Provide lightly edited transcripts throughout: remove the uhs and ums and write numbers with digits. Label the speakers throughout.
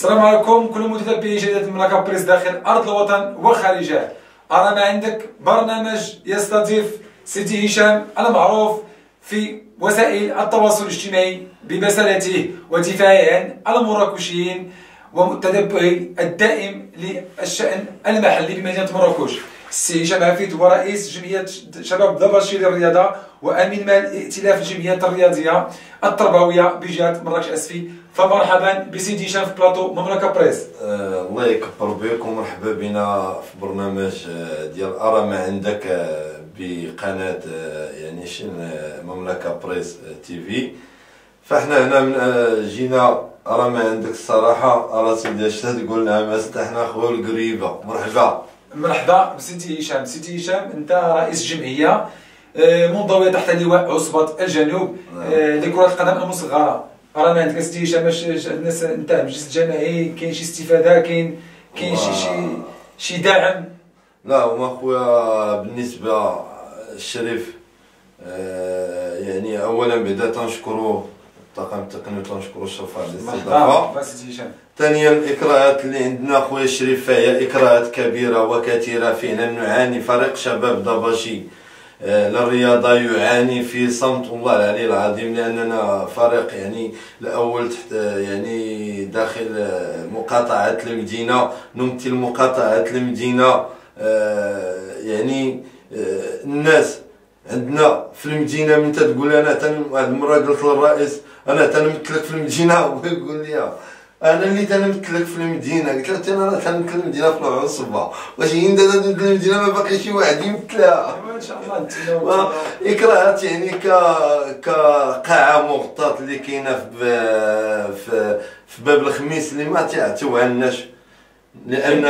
Speaker 1: السلام عليكم كل متتبعي جريدة المملكة بريس داخل أرض الوطن وخارجه. أرانا عندك برنامج يستضيف سيدي هشام المعروف في وسائل التواصل الاجتماعي ببسالته ودفاعه عن المراكشيين وتتبعه الدائم للشأن المحلي بمدينة مراكش. السي هشام عفيف هو رئيس جمعية شباب دبشي للرياضة وأمين مال ائتلاف الجمعيات الرياضية التربوية بجهة مراكش أسفي. فمرحبا بسيدي هشام في بلاطو مملكة بريس.
Speaker 2: الله يكبر بك ومرحبا بنا في برنامج ديال أرى ما عندك بقناة يعني مملكة بريس تي في. فاحنا هنا من جينا أرى ما عندك الصراحة. أرى سيدي اش تقول لنا ما حنا خو القريبة.
Speaker 1: مرحبا بسيدي هشام. سيدي هشام انت رئيس جمعية منضوية تحت لواء عصبة الجنوب لكرة القدم المصغرة. أرى ما عندك سيدي هشام الناس انت مجلس الجماعي كاين شي استفادة كاين شي دعم؟
Speaker 2: لا هما خويا بالنسبة الشريف يعني أولا بعدا تنشكرو الطاقم التقني وتنشكرو الشرفة على الاستضافة.
Speaker 1: مرحبا سيدي هشام.
Speaker 2: ثانيا الإكراهات اللي عندنا خويا الشريف فهي إكراهات كبيرة وكثيرة. فعلا نعاني فريق شباب دبشي للرياضة يعاني في صمت والله العلي العظيم، لأننا فريق يعني الأول تحت يعني داخل مقاطعة المدينة، نمثل مقاطعة المدينة. يعني الناس عندنا في المدينة من تقول أنا واحد المرة قلت للرئيس أنا تنمثلك في المدينة، هو يقول لي انا اللي تنمثلك في المدينه. قلت له انا تنمثل المدينه في العصبه، واش هي انت تنمثل المدينه ما باقي شي واحد يمثلها.
Speaker 1: ان شاء الله
Speaker 2: اكراهات يعني كقاعه مغطاه اللي كاينه في باب الخميس اللي ما تعتوعناش، لان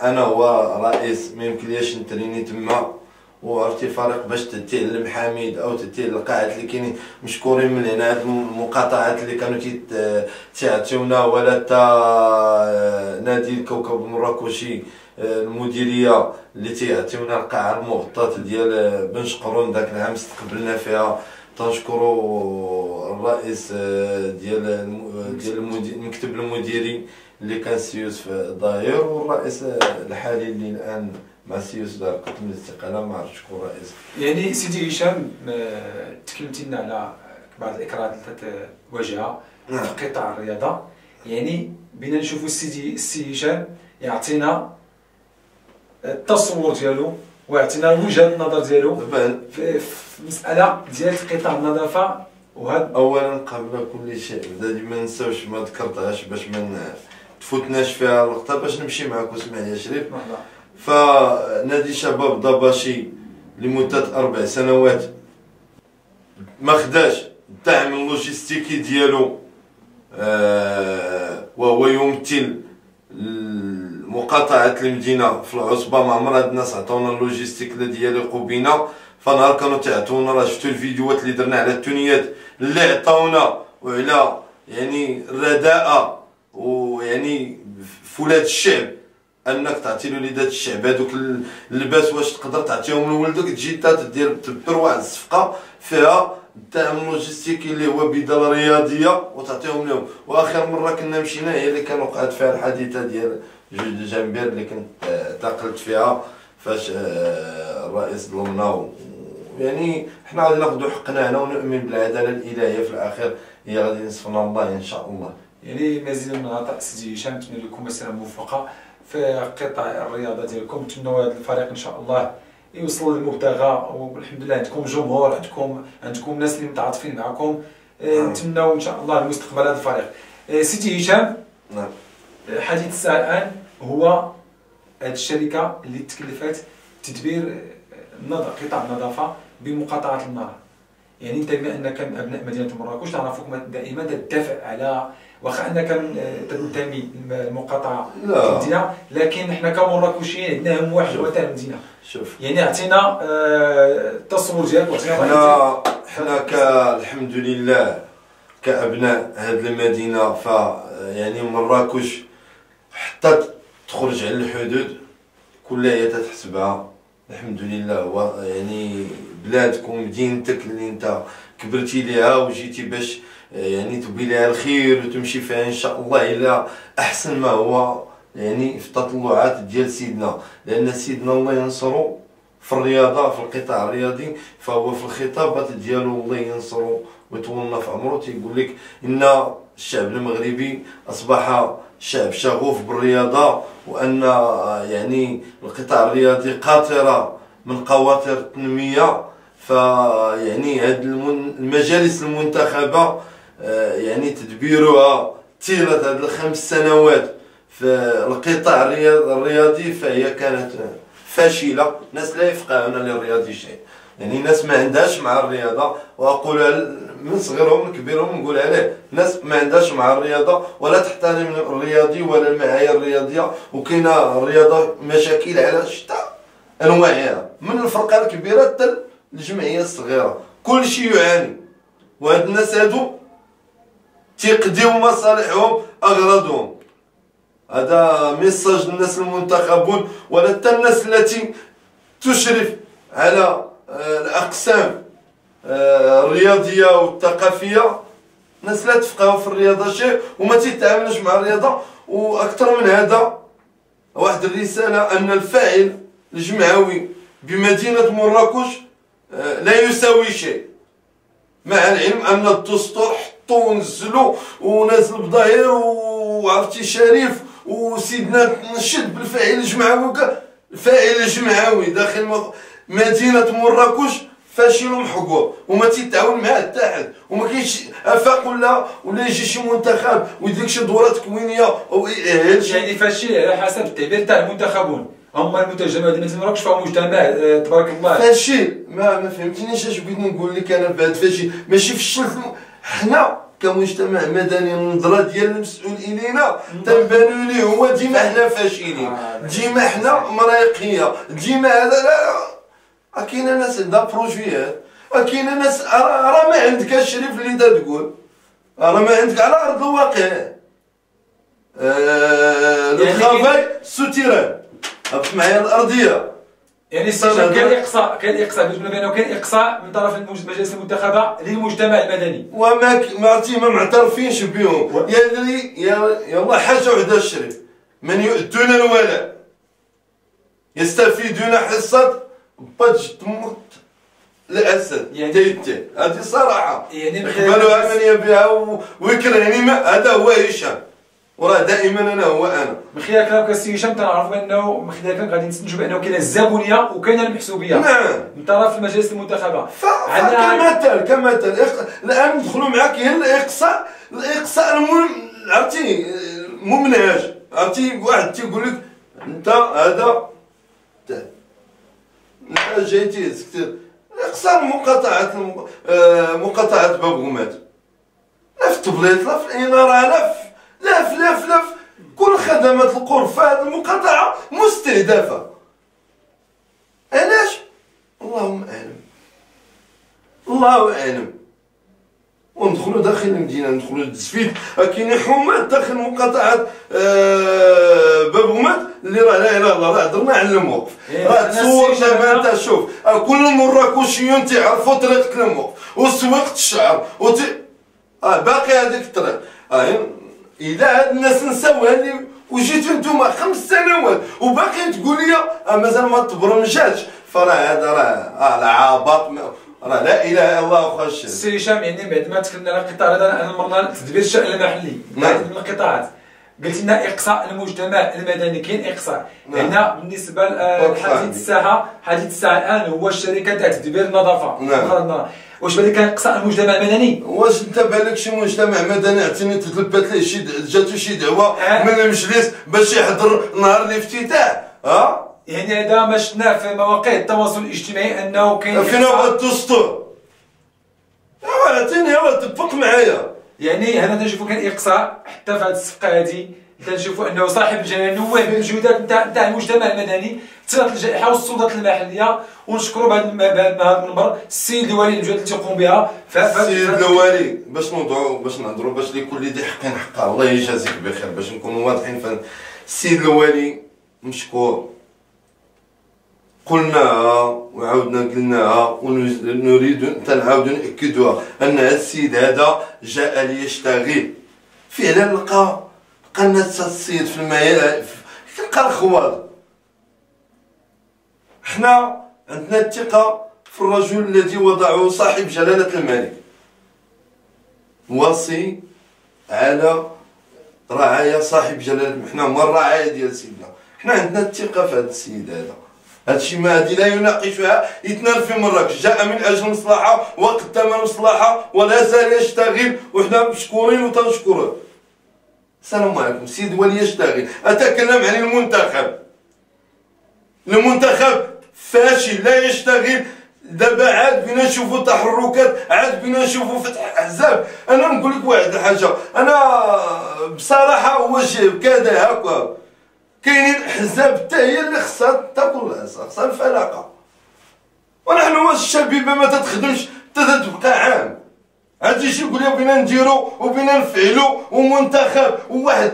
Speaker 2: انا هو رئيس ما يمكنليش نتريني تما. وعرفتي فريق باش تديه للمحامد او تديه للقاعات اللي كاينين مشكورين من هنا. هاد المقاطعات اللي كانوا تيعطيونا ولا تا نادي الكوكب المراكشي المديريه اللي تيعطيونا القاعه المغطاه ديال بن شقرون داك العام استقبلنا فيها. تنشكروا الرئيس ديال المكتب المديري اللي كان سي يوسف ضاير، والرئيس الحالي اللي الان مع السي يوسف ضاير قدم الاستقاله. ما عرفتش شكون الرئيس.
Speaker 1: يعني سيدي هشام تكلمتي لنا على بعض الاكراهات اللي تواجهها في قطاع الرياضه. يعني بينا نشوفوا السي هشام يعطينا التصور ديالو ويعطينا وجهه النظر ديالو في مساله ديال قطاع النظافه. وهذا اولا
Speaker 2: قبل كل شيء ما ننساوش ما ذكرتهاش باش ما تفوتناش فيها اللقطه، باش نمشي معاك واسمع يا شريف. فنادي شباب دبشي لمده 4 سنوات ما خداش الدعم اللوجستيكي ديالو، وهو يمثل مقاطعة المدينة في العصبة. ما عمر هاد الناس عطاونا اللوجيستيك الذي يليق بنا. فنهار كانوا تعطونا، راه شفتوا الفيديوهات اللي درنا على التونيات اللي عطاونا وعلى يعني الرداءة ويعني فولاد الشعب، انك تعطي لوليدات الشعب هذوك اللباس. واش تقدر تعطيهم لولدك تجي تدير تدبر واحد الصفقه فيها الدعم اللوجستيكي اللي هو بدل رياضيه وتعطيهم لهم. واخر مره كنا مشينا هي اللي كان وقعت فيها الحادثه ديال جوج الجنبير اللي كنت اعتقلت فيها فاش الرئيس ظلمنا. يعني حنا غادي ناخذوا حقنا هنا ونؤمن بالعداله الالهيه في الاخير هي غادي ينصفنا الله ان شاء الله.
Speaker 1: يعني مزيدا من العطاء سيدي هشام، نتمنى لكم مسيره موفقه في قطاع الرياضه ديالكم. نتمنوا هذا الفريق ان شاء الله يوصل للمبتغى، والحمد لله عندكم جمهور، عندكم ناس اللي متعاطفين معكم. نتمنوا ان شاء الله المستقبل هذا الفريق. سيدي هشام،
Speaker 2: نعم،
Speaker 1: حديث الساعه الان هو هذه الشركه اللي تكلفت تدبير قطاع النظافه بمقاطعه النهر. يعني انت بما انك من ابناء مدينه مراكش تعرفوك دائما تدافع على، واخا انك تنتمي للمقاطعه في المدينه، لكن حنا كمراكشيين عندنا هم واحد هو تاع المدينه.
Speaker 2: شوف
Speaker 1: يعني اعطينا التصور ديالك
Speaker 2: واعطينا حنا الحمد لله كابناء هذه المدينه. ف يعني مراكش حتى تخرج على الحدود كلها هي تتحسبها الحمد لله. هو يعني بلادك ومدينتك اللي انت كبرتي ليها وجيتي باش يعني تبي لها الخير وتمشي فيها ان شاء الله الى احسن ما هو يعني في التطلعات ديال سيدنا. لان سيدنا الله ينصرو في الرياضه، في القطاع الرياضي، فهو في الخطابات ديالو الله ينصرو ويطول في عمرو تيقول لك ان الشعب المغربي اصبح شعب شغوف بالرياضه، وان يعني القطاع الرياضي قاطره من قواطر التنميه. فيعني هاد المجالس المنتخبه يعني تدبيرها طيله هاد الخمس سنوات في القطاع الرياضي فهي كانت فاشله. ناس لا يفقهون للرياضي شيء، يعني ناس ما عندهاش مع الرياضه، واقولها من صغيرهم لكبيرهم نقولها له، ناس ما عندهاش مع الرياضه ولا تحترم الرياضي ولا المعايير الرياضيه. وكاينه الرياضه مشاكل على شتى انواعها، من الفرقه الكبيره حتى الجمعيه الصغيره، كل شيء يعاني. وهاد الناس هادو تيقضيو مصالحهم اغراضهم. هذا ميساج للناس المنتخبون ولا حتى الناس التي تشرف على الاقسام الرياضيه والثقافيه. ناس لا تفقهوا في الرياضه شيء وما تيتعاملوش مع الرياضه. واكثر من هذا، واحد الرساله ان الفاعل الجمعوي بمدينه مراكش لا يساوي شيء، مع العلم ان الدستور حطو ونزلو ونازل بظاهر وعرفتي شريف وسيدنا نشد بالفاعل الجمعوي. الفاعل الجمعوي داخل مدينه مراكش فاشل ومحقور وما تيتعاون معاه حتى حد، وما كاينش افاق ولا يجي شي منتخب ويدير شي دوره تكوينيه او
Speaker 1: يعني فاشل على حسب التعبير تاع المنتخبون. هما المترجمين ديال مدينه مراكش فهو مجتمع تبارك الله
Speaker 2: فاشل. ما فهمتنيش اش بغيت نقول لك انا بعد فاشل ماشي فشلت. حنا كمجتمع مدني النظره ديال المسؤول الينا تنبانوا ليه هو ديما حنا فاشلين، ديما حنا مرايقيه، ديما هذا. لا، كاينه ناس عندها بروجيات، كاينه ناس راه ما عندكش الشريف اللي انت تقول، راه ما عندك على ارض الواقع. الخافي سوتيران معايا الارضيه.
Speaker 1: يعني كاين اقصاء بالنسبه بانه كاين اقصاء من طرف المجالس المنتخبه للمجتمع المدني،
Speaker 2: وما ما معترفينش بهم. يلا حاجه وحده الشريف، من يؤتون الولاء يستفيدون حصه بج تموت الاسد. يعني هذه صراحه، يعني يقبلوها من يبيها ويكرهني. هذا هو هشام، وراه دائما انا هو انا.
Speaker 1: من خلال كلامك السي هشام تنعرف بانه من خلال كلامك غادي نستنتجوا بانه كاينه الزبونيه وكاينه المحسوبيه.
Speaker 2: نعم.
Speaker 1: من طرف المجالس المنتخبه.
Speaker 2: كمثل الان ندخلوا معاك هي الاقصاء عرفتي ممنهج. عرفتي واحد تيقول لك انت هذا انت جايتي سكتير اقصاء مقاطعه بابغومات، لا في التبليط لا في الاناره لا في كل خدمات القرب. فهذه المقاطعه مستهدفه. علاش؟ اللهم اعلم. وندخلوا داخل المدينه، ندخلوا للتسفيد. كاين حمات داخل مقاطعه بابغومات اللي راه لا اله الا الله، راه هضرنا على الموقف. راه تصور دابا انت شوف كل المراكشيون تيعرفوا طريقه الموقف وسويقه الشعر باقي هذيك الطريق. اذا هاد الناس نساوها اللي وجيتوا نتوما 5 سنوات وباقي تقول لي مازال ما تبرمجاتش، فراه هذا راه العبط، راه لا اله الا الله. واخا
Speaker 1: السي هشام، يعني بعد ما تكلمنا على القطاع هذا انا مرنا تدبير الشأن المحلي من القطاعات، قلت لنا اقصاء المجتمع المدني. كاين اقصاء هنا بالنسبه لحديث الساحه. حديث الساحه الان هو الشركه تاع تدبير النظافه. واش بالك كان اقصاء المجتمع المدني؟
Speaker 2: واش انت بالك شي مجتمع مدني عرفتيني تلبات ليه جاتو شي دعوه من المجلس باش يحضر نهار الافتتاح؟
Speaker 1: يعني هذا ما شفناه في مواقع التواصل الاجتماعي انه كاين
Speaker 2: فين هو الدستور؟ عرفتيني تفق معايا.
Speaker 1: يعني هنا تنشوفوا كاين اقصاء حتى في هذه الصفقه هذه. تنشوفوا انه صاحب الجلاله نوه بالمجهودات نتاع المجتمع المدني، اتصلت الجائحه والسلطات المحليه. ونشكروا بهذا المنبر السيد الوالي المجهودات اللي تيقوم بها.
Speaker 2: السيد الوالي باش نهضروا باش لكل ذي حق حقه، الله يجازيك بخير باش نكونوا واضحين. السيد الوالي مشكور قلناها وعاودنا قلناها ونريد تنعاود نأكدها أن السيد هذا جاء ليشتغل. فعلا لقى الناس تصيد في المياه، لقى الخوار. حنا عندنا الثقة في الرجل الذي وضعه صاحب جلالة الملك، وصي على رعايا صاحب جلالة. حنا هما الرعايا ديال سيدنا، حنا عندنا الثقة في هذا السيد هذا. هادشي ما هادي لا يناقشها، يتنال في مراكش، جاء من اجل مصلحه وقدم مصلحه ولا زال يشتغل، وحنا مشكورين وتنشكروه. السلام عليكم. سيد ولي يشتغل. اتكلم عن المنتخب. المنتخب فاشل لا يشتغل. دابا عاد بينا نشوفوا تحركات، عاد بينا نشوفوا فتح احزاب. انا نقول لك واحد الحاجه، انا بصراحه واش كذا هكا كاينين احزاب حتى هي اللي خصها تاكل راسها، خصها الفلاقه. ونحن واش الشبيبه ما تتخدمش تتبقى عام، عاد يجي يقول لي بغينا نديرو وبغينا نفعلو ومنتخب وواحد.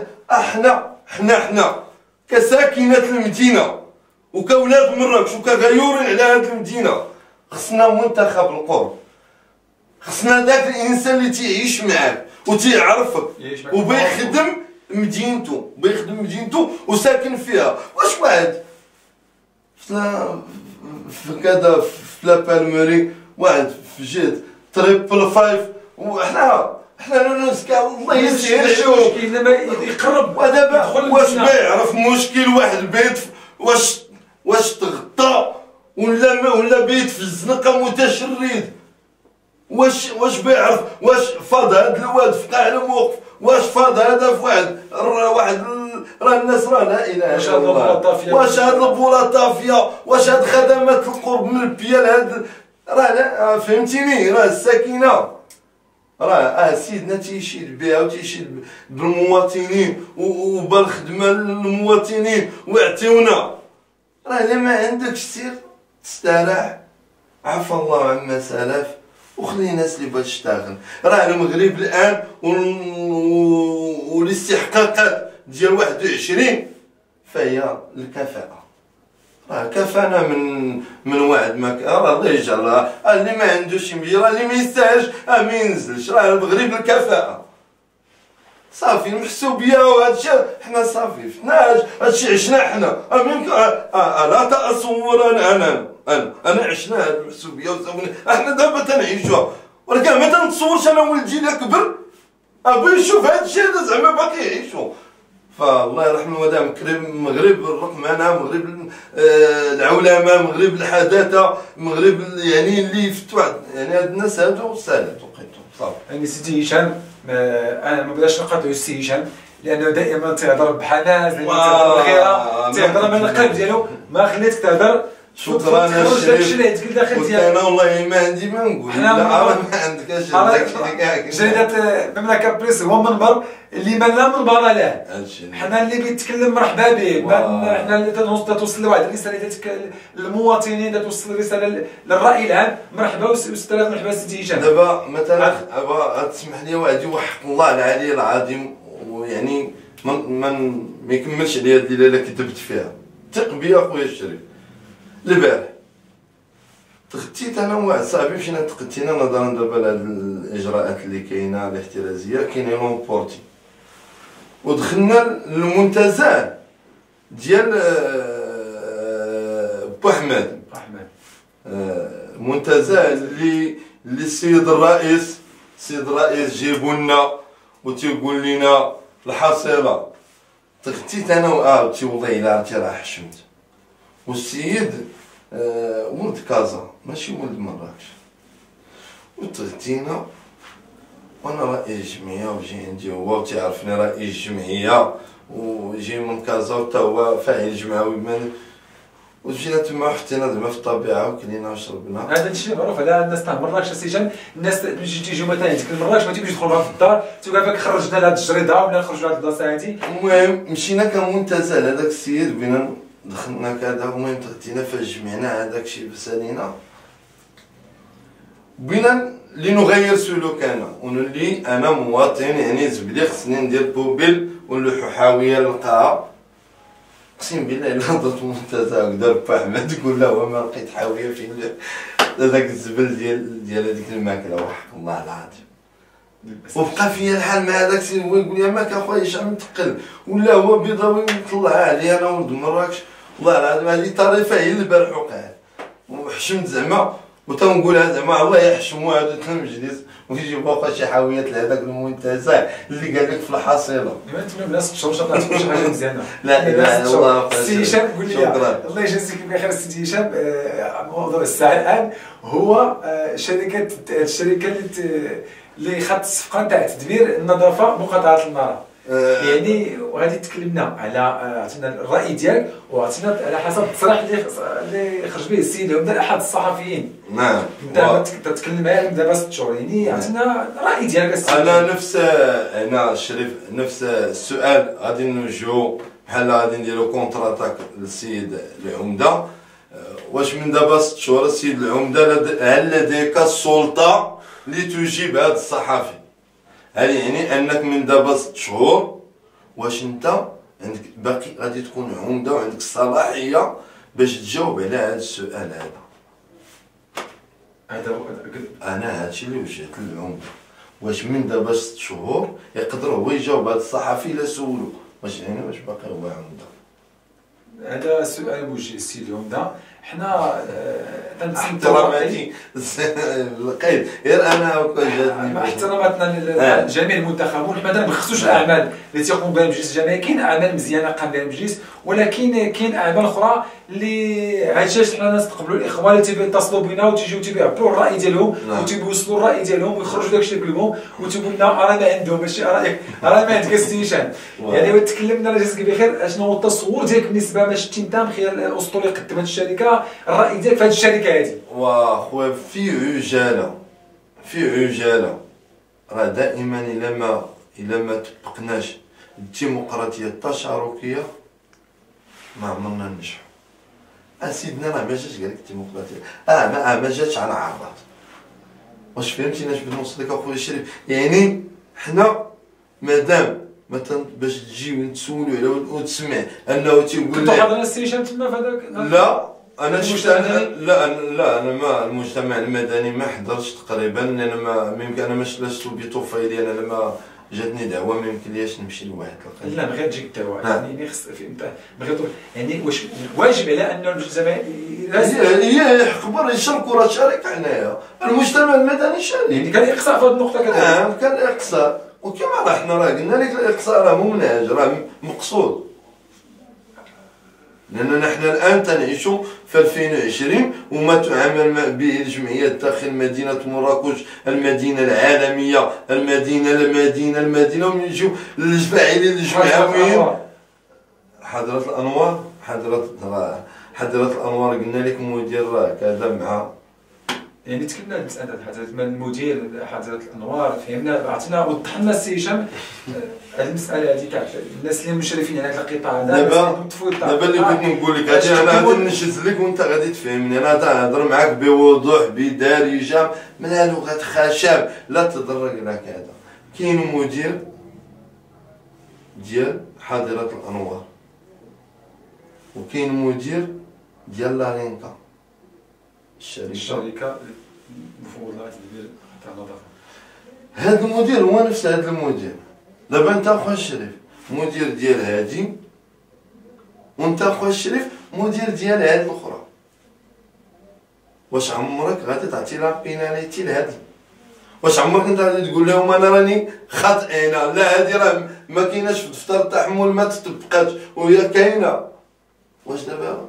Speaker 2: حنا كساكنة المدينه وكولاد مراكش وكغيورين على هاد المدينه خصنا منتخب القرب. خصنا داك الانسان اللي تيعيش معاك وتيعرفك وبيخدم مدينته وساكن فيها. واش واحد في كذا في لا بالمري، واحد في جهه تريبل فايف، وحنا نسكا الله يسهل
Speaker 1: المشكل لما يقرب.
Speaker 2: ودابا واش بيعرف مشكل واحد البيت واش تغطى ولا بيت في الزنقه متشرد؟ واش بيعرف؟ واش فاض هاد الواد في قاع الموقف؟ واش فاض هذا في واحد راه الناس راه لا اله الا الله. واش هاد البوله طافيه؟ واش هاد خدمات القرب من البيال هاد راه لا فهمتيني؟ راه الساكنه راه سيدنا تيشيد بها وتيشيد بالمواطنين وبالخدمه للمواطنين ويعطيونا. راه الا ما عندكش سير تستراح، عفى الله عما سلف وخلي الناس اللي بغات تشتغل. راه المغرب الان والاستحقاقات ديال 21 فهي الكفاءة. راه كفانا من واحد ما راه الله يجعل اللي ما عندوش يمشي، راه اللي ما يستاهلش ما ينزلش. راه المغرب الكفاءة صافي المحسوبيه وهادشي حنا صافي فتناش هادشي عشنا حنا. لا تصور انا عشنا هاد المحسوبيه وصافي حنا دابا تنعيشوها، ولكن ما تنتصورش انا ولدي اللي كبر ابغي يشوف هادشي هذا زعما باقي يعيشو. فالله يرحم المدام مغرب الرقم، انا مغرب العولمه، مغرب الحداثه، مغرب يعني اللي فتوا يعني هاد الناس هادو سالت وقيتو صافي.
Speaker 1: يعني سيدي هشام انا ما بلاش نقاطعو السي هشام لانه دائما تيهضر بحنان، تيهضر بغيره، تيهضر من القلب ديالو، ما خليتك تهضر.
Speaker 2: شكرا
Speaker 1: الشريف قلت داخل ديالك.
Speaker 2: انا والله ما عندي ما نقول، لا ما عندكش
Speaker 1: جريدة المملكة بريس هو منبر اللي ما لا منبر له. حنا اللي بيتكلم مرحبا به، حنا اللي توصل واحد الرساله للمواطنين، توصل رساله للراي العام. مرحبا استاذ، مرحبا سيدي هشام.
Speaker 2: دابا مثلا تسمح لي واحد يوحق الله العلي العظيم، ويعني ما يكملش عليا هاد الليله اللي كتبت فيها. ثق بيا اخويا الشريف. البارح تغتيت انا وواحد صاحبي، مشينا تغتينا نظرا دابا لهاد الاجراءات اللي كاينه الاحترازيه كاينين لونبورتي، ودخلنا للمنتزه ديال بوحمد المنتزه اللي السيد الرئيس جيبوا لنا وتيقول لنا الحصيله. تغتيت انا وعاودتي والله الا عرفتي راه حشمت. والسيد ولد كازا ماشي ولد مراكش. وتغتينا وانا رئيس جمعيه وجي عندي هو وتعرفني رئيس جمعيه وجي من كازا وتا هو فاعل جمعوي وجينا تما حطينا زعما في الطبيعه وكلينا وشربنا. هذا
Speaker 1: الشيء معروف على الناس تاع مراكش السجن. الناس تيجيو مثلا عندك مراكش ما تيبغيوش يدخلوا في الدار، تيقول لك خرجنا لهاد الجريده ولا خرجوا لهاد البلاصه هادي.
Speaker 2: المهم مشينا كمنتزه لهذاك السيد بينا دخلنا كذا. المهم تغتينا فاش جمعنا هذاك الشيء بسالينا بغينا لنغير سلوكنا ونولي انا مواطن يعني زبلي خصني ندير بوبيل ونلوحو حاويه للقاع. اقسم بالله الا هضرت منتزه هكذا با احمد تقول له هو ما لقيت حاويه في هذاك الزبل ديال هذيك الماكله وحق الله العظيم. وبقى فيا الحال مع هذاك السيد هو يقول لي ماك اخويا شحال متقل ولا هو بيضاوي نطلعها عليه انا ولد مراكش. والله العظيم هذه طريفه هي البارح وقعت وحشمت زعما وتنقولها زعما الله يحشموا هذا المجلس ويجيبوا واخا شي حاويات لهذاك المنتزه اللي قال لك في الحصيله.
Speaker 1: دابا نتمنى الناس تشوف شي حاجه مزيانه.
Speaker 2: لا اله الا الله.
Speaker 1: سي هشام قول لي الله يجازيك بخير سيدي هشام. موضوع الساعه الان هو الشركه اللي خدت الصفقه نتاع تدبير النظافه مقاطعه المراه. يعني وغادي تكلمنا على عطينا الراي ديالك وعطينا على حسب التصريح اللي خرج به السيد العمده لاحد الصحفيين.
Speaker 2: نعم.
Speaker 1: دابا تتكلم معايا من دابا 6 شهور يعني عطينا الراي ديالك السيد.
Speaker 2: انا انا الشريف نفس السؤال غادي نوجهو بحال غادي نديرو كونتراتاك للسيد العمده. واش من دابا 6 شهور السيد العمده هل لديك السلطه لتجيب هذا الصحفي؟ هل يعني انك من دابا 6 شهور واش انت عندك باقي غادي تكون عمده وعندك الصلاحيه باش تجاوب على هذا السؤال هذا؟ انا هادشي اللي وجهت للعمده. واش من دابا 6 شهور يقدر هو يجاوب هذا الصحفي الا سولو واش يعني واش باقي هو عمده؟
Speaker 1: هذا سؤال موجه للسيد العمده. حنا
Speaker 2: احتراماتي لقيت غير انا
Speaker 1: مع احتراماتنا لجميع المنتخبون. حنا ما نخصوش الاعمال اللي تيقوم بها المجلس الجماهيري. كاين اعمال مزيانه قام بها المجلس ولكن كاين اعمال اخرى اللي علاش حنا نستقبلوا الاخوان اللي تيتصلوا بنا وتيجيو تيعبروا الراي ديالهم وتيوصلوا الراي ديالهم ويخرجوا داكشي اللي قلبهم وتيقول لنا راه ما عندهم ماشي رايك راه ما عندك السي هشام. يعني تكلمنا الله يجازيك بخير اشنو هو التصور ديالك بالنسبه ما شتي انت من خلال الاسطول اللي قدمت الشركه الراي ديالك في هذه الشركه هذه؟
Speaker 2: واخويا في عجاله راه دائما الا ما طبقناش الديمقراطيه التشاركيه ما عمرنا ننجحوا. سيدنا راه ما جاتش قال لك الديمقراطيه ما جاتش على عرضات. واش فهمتيني اش بغيت نوصل لك اخويا الشريف؟ يعني حنا مادام مثلا باش تجي ونتسولوا على وتسمع انه تيقول
Speaker 1: كنتو حاضرين السي هشام تما في هذاك؟
Speaker 2: لا انا شفت انا ما المجتمع المدني ما حضرتش تقريبا لان ما يمكن انا ما شفتش بطفيلي انا لما جاتني دعوه ما يمكنليش نمشي لواحد القضيه.
Speaker 1: لا من غير تجيك الدعوه يعني خص من غير يعني واش واجب على ان الزملاء
Speaker 2: هي خبر يشاركوا راه شارك حنايا المجتمع المدني شارك.
Speaker 1: يعني كان اقصاء في هذه النقطه كذا.
Speaker 2: كان اقصاء وكما راه حنا راه قلنا لك الاقصاء راه مو منهج راه مقصود. لأننا نحن الآن تنعيش في 2020 وما تعامل به الجمعيات داخل مدينة مراكش المدينة العالمية المدينة ومن يجيو الفاعلين الجمعويين حضرة الأنوار حضرة الأنوار قلنا لك مدير راه كذا مع
Speaker 1: يعني تكلمنا على المسألة حضرة المدير حضرة الأنوار فهمنا عطينا وضح لنا السي هشام هذه المسألة هذه تاع الناس اللي مشرفين على هذا القطاع هذا.
Speaker 2: دابا اللي بغيت نقول لك انا غادي ننجز لك وانت غادي تفهمني. انا تنهضر معاك بوضوح بدارجه من لغه خشب لا تضرك لك. هذا كاين مدير ديال حاضرة الأنوار وكاين مدير ديال لارينكا
Speaker 1: الشركه مفوضه تاع النظافه.
Speaker 2: هذا المدير هو نفس هذا المدير. دابا انت اخويا الشريف مدير ديال هادي وانت اخويا الشريف مدير ديال هاد الاخرى. واش عمرك غادي تعطي لا بيناليتي لهادي؟ واش عمرك انت غادي تقول لهم انا راني خاطئينه؟ لا هادي راه ما كايناش في دفتر التحمل ما تطبقاتش وهي كاينه. واش دابا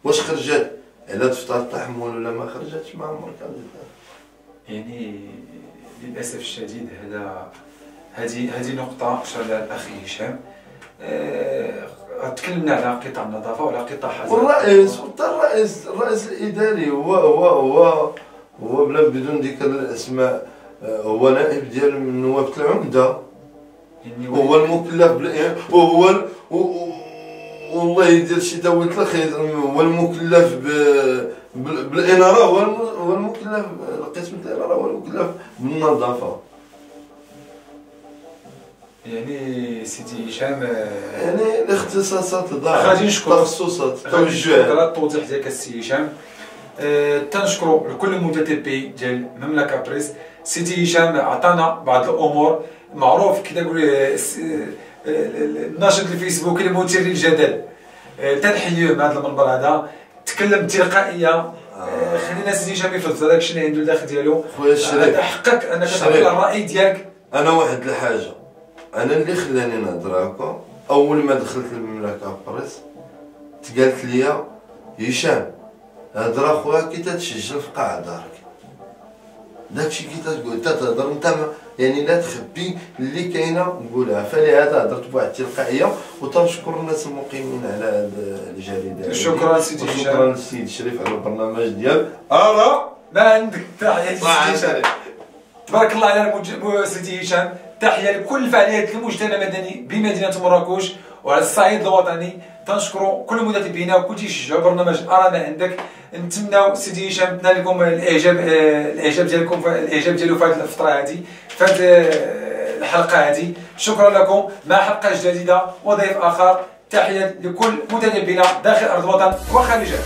Speaker 2: واش خرجت على دفتر التحمل ولا ما خرجتش؟ ما عمرك
Speaker 1: يعني للاسف الشديد هذه نقطة أشار الأخ هشام. تكلمنا على قطاع النظافة وعلى قطاع حاجة
Speaker 2: الرئيس الإداري هو بدون ذكر الأسماء هو نائب ديال من نوابة العمدة. يعني هو المكلف وهو والله يدير شي دوله الخير هو المكلف بالإنارة هو المكلف القسم الإنارة هو المكلف بالنظافة.
Speaker 1: يعني سيدي هشام
Speaker 2: يعني الاختصاصات
Speaker 1: غادي نشكرو
Speaker 2: التخصصات التوجه
Speaker 1: على التوضيح ديالك السي هشام. تنشكروا لكل المتتبعي ديال مملكه بريس. سيدي هشام عطانا بعض الامور، معروف كي تقول الناشط الفيسبوك المثير للجدل، تنحيوه من هذا المنبر هذا، تكلم بتلقائيه. خلينا سيدي هشام يفضل هذاك الشيء اللي عنده الداخل ديالو.
Speaker 2: خويا الشريف،
Speaker 1: حقك انك تعطي الراي ديالك.
Speaker 2: انا واحد الحاجه، انا اللي خلاني نهضر هكا اول ما دخلت المملكه بريس تقالت لي هشام هضر اخويا كي تتسجل في قاع دارك، داكشي كي تقول تهضر انت يعني لا تخبي اللي كاينه نقولها. فلهذا هضرت بواحد التلقائيه، وتنشكر الناس المقيمين على هذه الجريده.
Speaker 1: شكرا سيدي هشام،
Speaker 2: شكرا للسيد الشريف على البرنامج ديال
Speaker 1: ما عندك. تحيه سيدي هشام، تبارك الله على سيدي هشام. تحيه لكل فعاليات المجتمع المدني بمدينه مراكش وعلى الصعيد الوطني. تنشكروا كل متابعينا وكل تيشجعوا برنامج ارى ما عندك. نتمناو سيدي هشام تنال لكم الاعجاب ديالكم، الاعجاب ديالو في هذه الفتره هذه، في هذه الحلقه هذه. شكرا لكم، مع حلقه جديده وضيف اخر. تحيه لكل متابعينا داخل ارض الوطن وخارجها.